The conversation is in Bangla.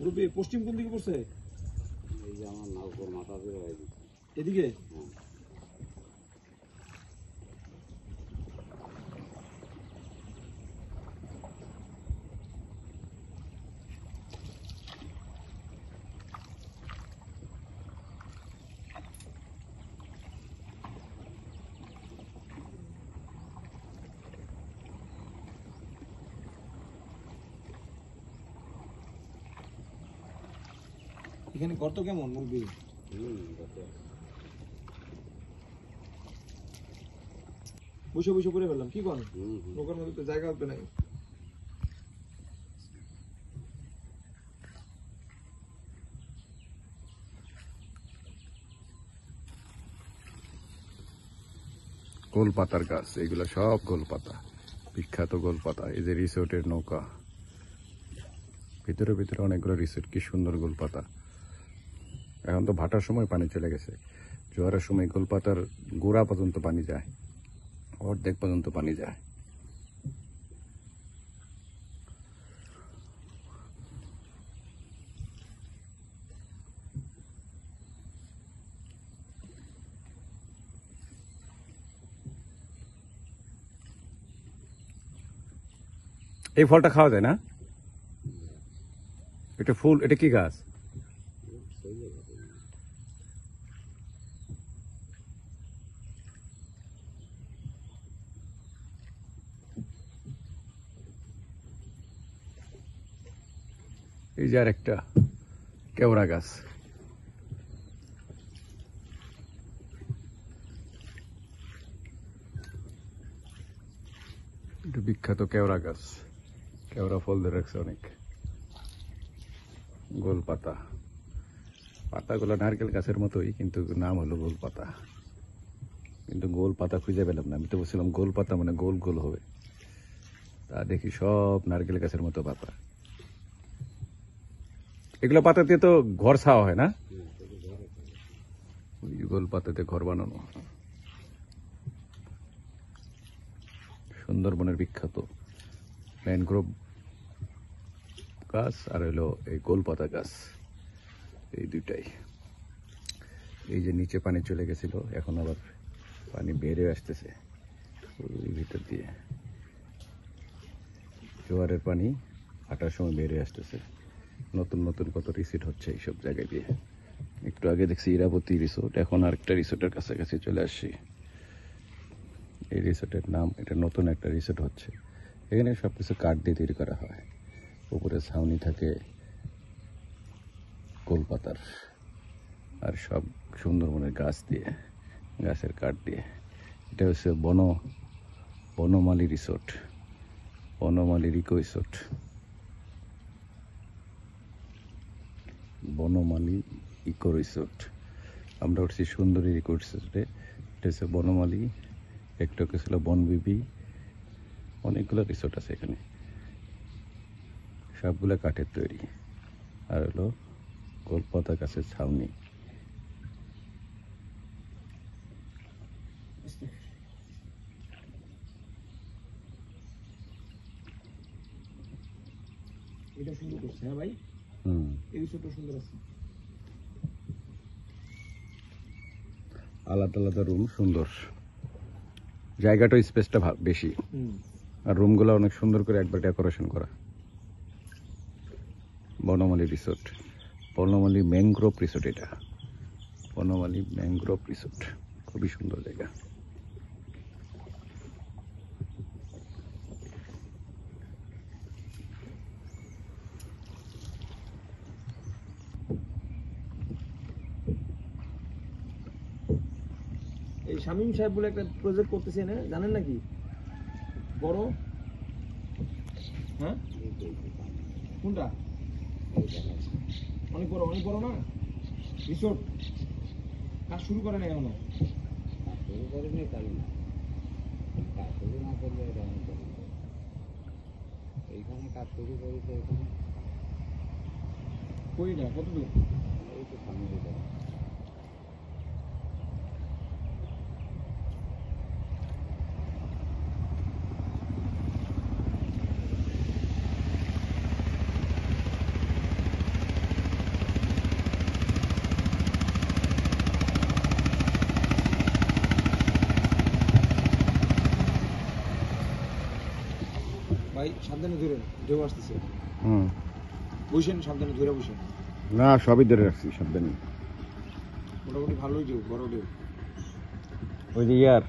মুরব্বী পশ্চিম কোন দিকে পড়ছে? এই যে আমার নাগপুর মাথা বের হয়ে গেছে এদিকে। এখানে গর্ত কেমন মুরব্বী? বসে বসে করে ফেললাম, কি করেন? নৌকার মধ্যে তো জায়গা হবে নাই। গোলপাতার গাছ, এগুলো সব গোলপাতা, বিখ্যাত গোলপাতা। এই যে রিসোর্টের নৌকা, ভিতরে ভিতরে অনেকগুলো রিসোর্ট, কি সুন্দর গোলপাতা। এখন তো ভাটার সময় পানি চলে গেছে, জোয়ারের সময় গোলপাতার গোড়া পর্যন্ত পানি যায়, অর্ধেক পর্যন্ত পানি যায়। এই ফলটা খাওয়া যায় না? এটা ফুল, এটা কি গাছ? এই যে আরেকটা কেওড়া গাছ। এটা বিখ্যাত কেওড়া গাছ, কেওড়া ফল ধরে রাখছে অনেক। গোলপাতা, পাতাগুলো নারকেল গাছের মতোই, কিন্তু নাম হলো গোলপাতা। কিন্তু গোলপাতা খুঁজে পেলাম না। আমি তো বলছিলাম গোলপাতা মানে গোল গোল হবে, তা দেখি সব নারকেল গাছের মতো পাতা। এগুলো পাতা দিয়ে তো ঘর ছাওয়া হয় না? গোলপাতাতে ঘর বানানো। সুন্দরবনের বিখ্যাত ম্যানগ্রোভ গাছ আর হলো এই গোলপাতা গাছ, এই দুইটাই। এই যে নিচে পানি চলে গেছিল, এখন আবার পানি বেড়ে আসতেছে ওই ভিতর দিয়ে। জোয়ারের পানি হাঁটার সময় বেড়ে আসতেছে। নতুন নতুন কত রিসোর্ট হচ্ছে এইসব জায়গায় দিয়ে। একটু আগে দেখছি ইরাবতী রিসোর্ট, এখন আরেকটা রিসোর্টের কাছাকাছি চলে আসছি। এই রিসোর্টের নাম, এটা নতুন একটা রিসোর্ট হচ্ছে। এখানে সবকিছু কাঠ দিয়ে তৈরি করা হয়। উপরে ছাউনি থাকে গোলপাতার, আর সব সুন্দরবনের গাছ দিয়ে, গাছের কাঠ দিয়ে। এটা হচ্ছে বনমালী রিসোর্ট, বনমালী ইকো রিসোর্ট, বনমালী ইকো রিসোর্ট। আমরা উঠছি সুন্দরী ইকো রিসোর্টে। এটা হচ্ছে বনমালী, একটা ছিল বনবিবি, অনেকগুলো রিসোর্ট আছে এখানে, সবগুলো কাঠের তৈরি। আর হলো গোলপাতা গাছের ছাউনি। এটা সুন্দর করছে, হ্যাঁ ভাই, এই ছোট সুন্দর আছে। আলাদা আলাদা রুম, সুন্দর জায়গাটা, স্পেসটা বেশি। আর রুমগুলো অনেক সুন্দর করে একবার ডেকোরেশন করা। বনমালী রিসোর্ট, বনমালী ম্যানগ্রোভ রিসোর্ট। এটা বনমালী ম্যানগ্রোভ রিসোর্ট, খুবই সুন্দর জায়গা। এই শামীম সাহেব বলে একটা প্রজেক্ট করতেছেন, জানেন নাকি? বড়, হ্যাঁ, কোনটা? অনেক বড়, অনেক বড় না রিসোর্ট? কাজ শুরু করে নাই এখনো? শুরু করিনি, কারণ কাজ শুরু না করলে এইখানে কাজ শুরু করেছে। এখানে কই না, কত দূর? এই তো সামনে দিকে। ভাই সাবধানে ধরেন, ঢেউ আসতেছে। হুম বসেন, সাবধানে ধরে বসেন। না সবই ধরে রাখছি সাবধানে। মোটামুটি ভালোই ঢেউ, বড় ঢেউ। ওই যে ইয়ার